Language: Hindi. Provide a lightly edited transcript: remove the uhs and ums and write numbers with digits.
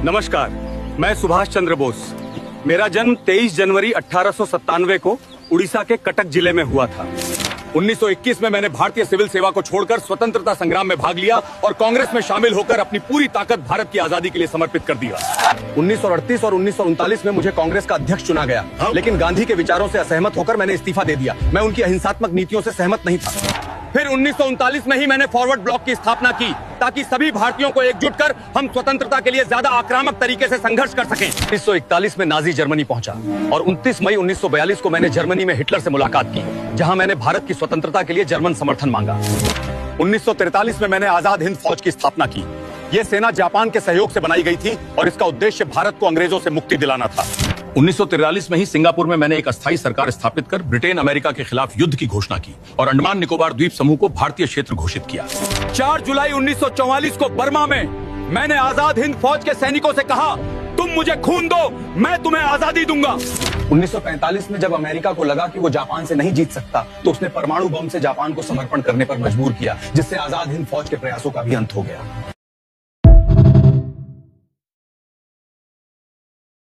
नमस्कार, मैं सुभाष चंद्र बोस। मेरा जन्म 23 जनवरी 1897 को उड़ीसा के कटक जिले में हुआ था। 1921 में मैंने भारतीय सिविल सेवा को छोड़कर स्वतंत्रता संग्राम में भाग लिया और कांग्रेस में शामिल होकर अपनी पूरी ताकत भारत की आजादी के लिए समर्पित कर दिया। 1938 और 1939 में मुझे कांग्रेस का अध्यक्ष चुना गया, लेकिन गांधी के विचारों से असहमत होकर मैंने इस्तीफा दे दिया। मैं उनकी अहिंसात्मक नीतियों से सहमत नहीं था। फिर 1939 में ही मैंने फॉरवर्ड ब्लॉक की स्थापना की ताकि सभी भारतीयों को एकजुट कर हम स्वतंत्रता के लिए ज्यादा आक्रामक तरीके से संघर्ष कर सकें। 1941 में नाजी जर्मनी पहुंचा और 29 मई 1942 को मैंने जर्मनी में हिटलर से मुलाकात की, जहां मैंने भारत की स्वतंत्रता के लिए जर्मन समर्थन मांगा। 1943 में मैंने आजाद हिंद फौज की स्थापना की। ये सेना जापान के सहयोग से बनाई गई थी और इसका उद्देश्य भारत को अंग्रेजों से मुक्ति दिलाना था। 1943 में ही सिंगापुर में मैंने एक अस्थायी सरकार स्थापित कर ब्रिटेन अमेरिका के खिलाफ युद्ध की घोषणा की और अंडमान निकोबार द्वीप समूह को भारतीय क्षेत्र घोषित किया। 4 जुलाई 1944 को बर्मा में मैंने आजाद हिंद फौज के सैनिकों से कहा, तुम मुझे खून दो, मैं तुम्हें आजादी दूंगा। 1945 में जब अमेरिका को लगा कि वो जापान से नहीं जीत सकता, तो उसने परमाणु बम से जापान को समर्पण करने पर मजबूर किया, जिससे आजाद हिंद फौज के प्रयासों का भी अंत हो गया।